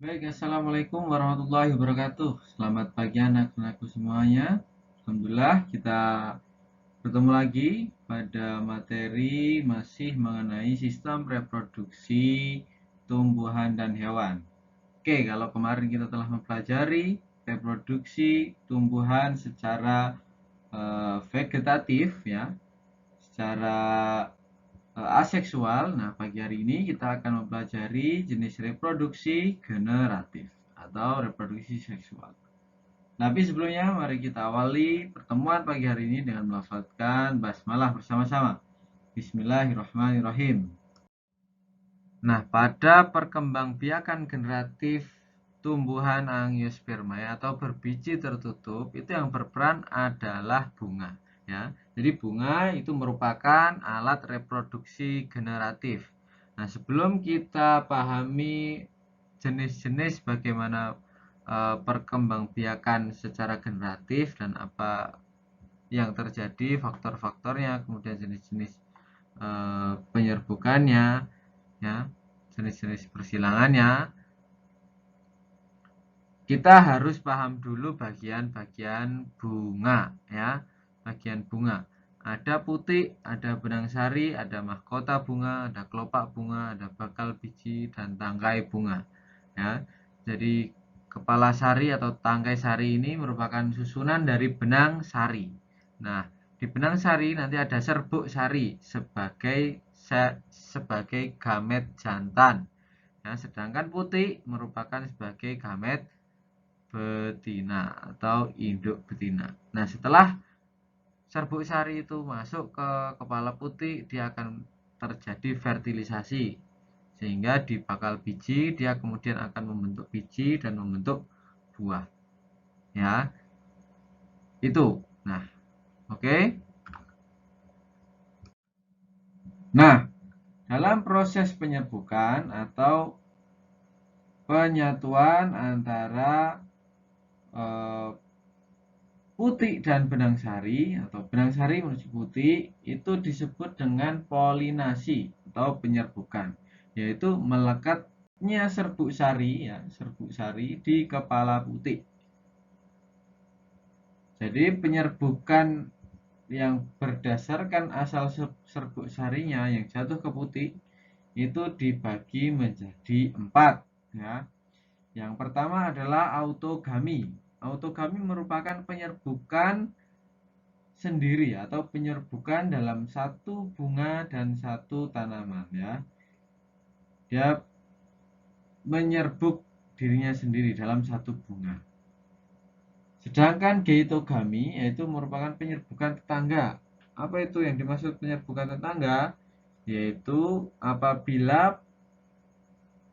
Baik, Assalamualaikum warahmatullahi wabarakatuh. Selamat pagi anak-anakku semuanya. Alhamdulillah kita bertemu lagi pada materi masih mengenai sistem reproduksi tumbuhan dan hewan. Oke, kalau kemarin kita telah mempelajari reproduksi tumbuhan secara vegetatif ya, secara aseksual. Nah, pagi hari ini kita akan mempelajari jenis reproduksi generatif atau reproduksi seksual. Tapi sebelumnya mari kita awali pertemuan pagi hari ini dengan melafalkan basmalah bersama-sama. Bismillahirrahmanirrahim. Nah, pada perkembangbiakan generatif tumbuhan angiospermae atau berbiji tertutup, itu yang berperan adalah bunga ya. Jadi bunga itu merupakan alat reproduksi generatif. Nah, sebelum kita pahami jenis-jenis bagaimana perkembangbiakan secara generatif dan apa yang terjadi, faktor-faktornya, kemudian jenis-jenis penyerbukannya, ya, jenis-jenis persilangannya, kita harus paham dulu bagian-bagian bunga ya. Bagian bunga ada putik, ada benang sari, ada mahkota bunga, ada kelopak bunga, ada bakal biji dan tangkai bunga ya. Jadi kepala sari atau tangkai sari ini merupakan susunan dari benang sari. Nah, di benang sari nanti ada serbuk sari sebagai gamet jantan. Ya, sedangkan putih merupakan sebagai gamet betina atau induk betina. Nah, setelah serbuk sari itu masuk ke kepala putih, dia akan terjadi fertilisasi. Sehingga di bakal biji dia kemudian akan membentuk biji dan membentuk buah. Ya, itu. Nah, oke. Nah, dalam proses penyerbukan atau penyatuan antara putik dan benang sari atau benang sari menuju putik itu disebut dengan polinasi atau penyerbukan, yaitu melekatnya serbuk sari ya, serbuk sari di kepala putik. Jadi penyerbukan yang berdasarkan asal serbuk sarinya yang jatuh ke putik itu dibagi menjadi 4 ya. Yang pertama adalah autogami. Autogami merupakan penyerbukan sendiri atau penyerbukan dalam satu bunga dan satu tanaman ya. Dia menyerbuk dirinya sendiri dalam satu bunga. Sedangkan geitogami yaitu merupakan penyerbukan tetangga. Apa itu yang dimaksud penyerbukan tetangga? Yaitu apabila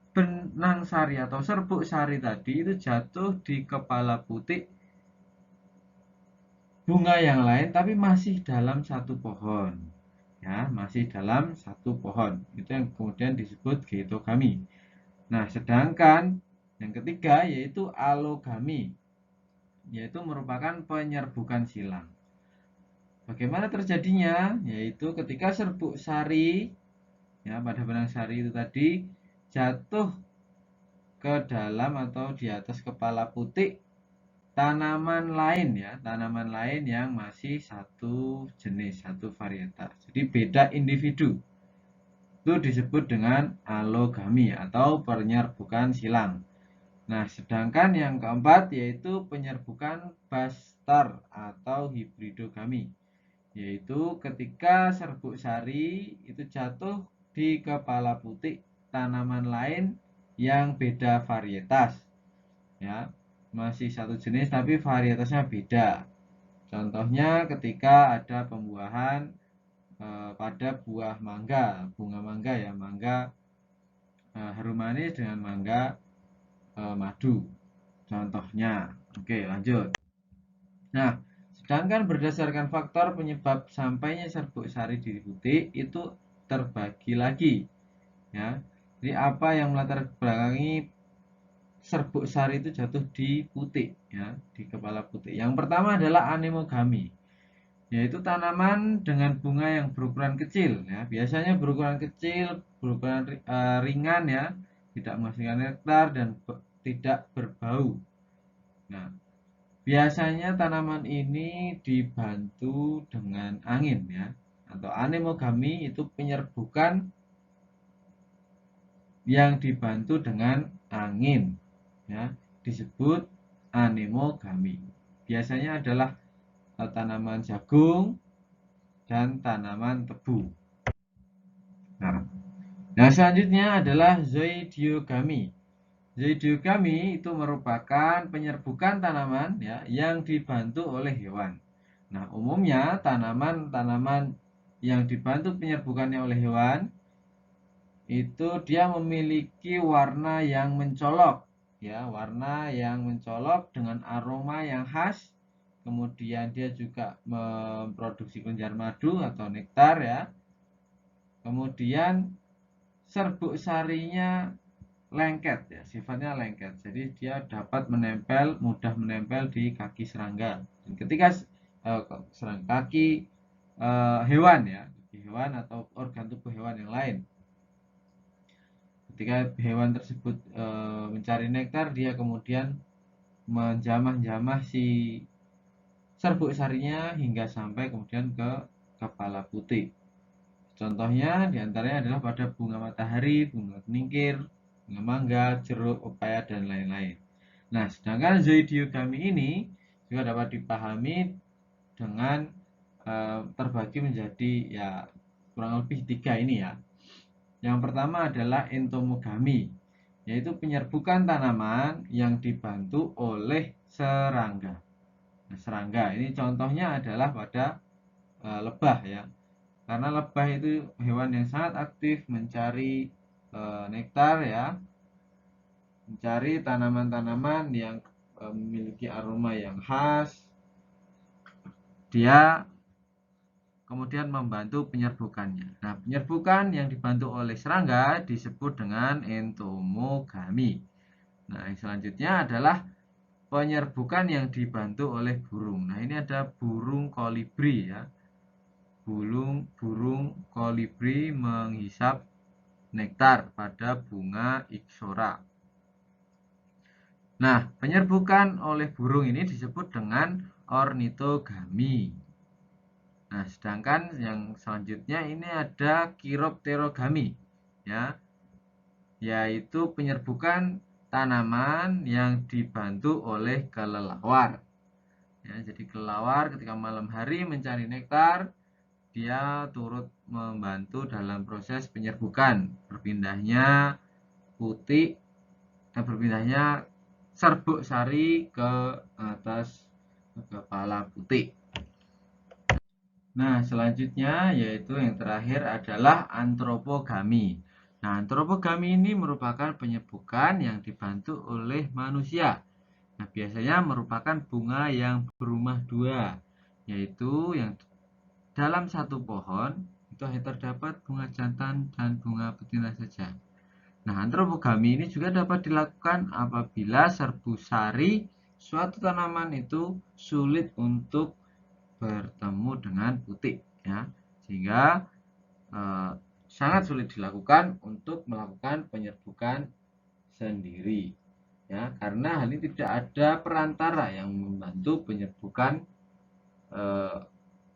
benang sari atau serbuk sari tadi itu jatuh di kepala putik bunga yang lain tapi masih dalam satu pohon ya, masih dalam satu pohon, itu yang kemudian disebut geitogami. Nah, sedangkan yang ketiga yaitu alogami, yaitu merupakan penyerbukan silang. Bagaimana terjadinya? Yaitu ketika serbuk sari ya pada benang sari itu tadi jatuh ke dalam atau di atas kepala putik tanaman lain ya, tanaman lain yang masih satu jenis, satu varietas. Jadi beda individu. Itu disebut dengan alogami atau penyerbukan silang. Nah, sedangkan yang keempat yaitu penyerbukan bastar atau hibridogami, yaitu ketika serbuk sari itu jatuh di kepala putik tanaman lain yang beda varietas ya, masih satu jenis tapi varietasnya beda. Contohnya ketika ada pembuahan pada buah mangga, bunga mangga ya, mangga harum manis dengan mangga madu. Contohnya. Oke, lanjut. Nah, sedangkan berdasarkan faktor penyebab sampainya serbuk sari di putik itu terbagi lagi ya. Jadi apa yang melatar belakangi serbuk sari itu jatuh di putik ya, di kepala putik. Yang pertama adalah anemogami, yaitu tanaman dengan bunga yang berukuran kecil ya. Biasanya berukuran kecil, berukuran ringan ya, tidak menghasilkan nektar dan tidak berbau. Nah, biasanya tanaman ini dibantu dengan angin ya, atau anemogami itu penyerbukan yang dibantu dengan angin ya, disebut anemogami. Biasanya adalah tanaman jagung dan tanaman tebu. Nah, selanjutnya adalah zoidiogami. Zoidiogami itu merupakan penyerbukan tanaman ya yang dibantu oleh hewan. Nah, umumnya tanaman-tanaman yang dibantu penyerbukannya oleh hewan itu dia memiliki warna yang mencolok ya, warna yang mencolok dengan aroma yang khas. Kemudian dia juga memproduksi kelenjar madu atau nektar ya. Kemudian serbuk sarinya lengket ya, sifatnya lengket. Jadi dia dapat menempel, mudah menempel di kaki serangga. Dan ketika kaki hewan ya, hewan atau organ tubuh hewan yang lain. Ketika hewan tersebut mencari nektar, dia kemudian menjamah-jamah si serbuk sarinya hingga sampai kemudian ke kepala putih. Contohnya diantaranya adalah pada bunga matahari, bunga keningkir, bunga mangga, jeruk, pepaya, dan lain-lain. Nah, sedangkan zoidiogami ini juga dapat dipahami dengan terbagi menjadi ya kurang lebih 3 ini ya. Yang pertama adalah entomogami, yaitu penyerbukan tanaman yang dibantu oleh serangga. Nah, serangga ini contohnya adalah pada lebah ya. Karena lebah itu hewan yang sangat aktif mencari nektar ya, mencari tanaman-tanaman yang memiliki aroma yang khas. Dia kemudian membantu penyerbukannya. Nah, penyerbukan yang dibantu oleh serangga disebut dengan entomogami. Nah, yang selanjutnya adalah penyerbukan yang dibantu oleh burung. Nah, ini ada burung kolibri ya. Burung kolibri menghisap nektar pada bunga Ixora. Nah, penyerbukan oleh burung ini disebut dengan ornitogami. Nah, sedangkan yang selanjutnya ini ada chiropterogami ya, yaitu penyerbukan tanaman yang dibantu oleh kelelawar. Ya, jadi kelelawar ketika malam hari mencari nektar, dia turut membantu dalam proses penyerbukan, berpindahnya serbuk sari ke atas kepala putih. Nah, selanjutnya yaitu yang terakhir adalah antropogami. Nah, antropogami ini merupakan penyerbukan yang dibantu oleh manusia. Nah, biasanya merupakan bunga yang berumah dua, yaitu yang dalam satu pohon itu hanya terdapat bunga jantan dan bunga betina saja. Nah, antropogami ini juga dapat dilakukan apabila serbu sari suatu tanaman itu sulit untuk bertemu dengan putik ya, sehingga sangat sulit dilakukan untuk melakukan penyerbukan sendiri ya, karena hal ini tidak ada perantara yang membantu penyerbukan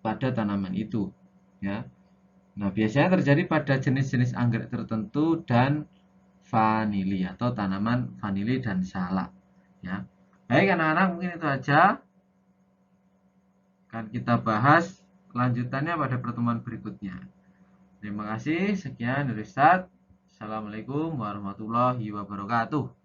pada tanaman itu ya. Nah, biasanya terjadi pada jenis-jenis anggrek tertentu dan vanili atau tanaman vanili dan salak ya. Baik anak-anak, mungkin itu aja akan kita bahas lanjutannya pada pertemuan berikutnya. Terima kasih, sekian dari Ustadz. Assalamualaikum warahmatullahi wabarakatuh.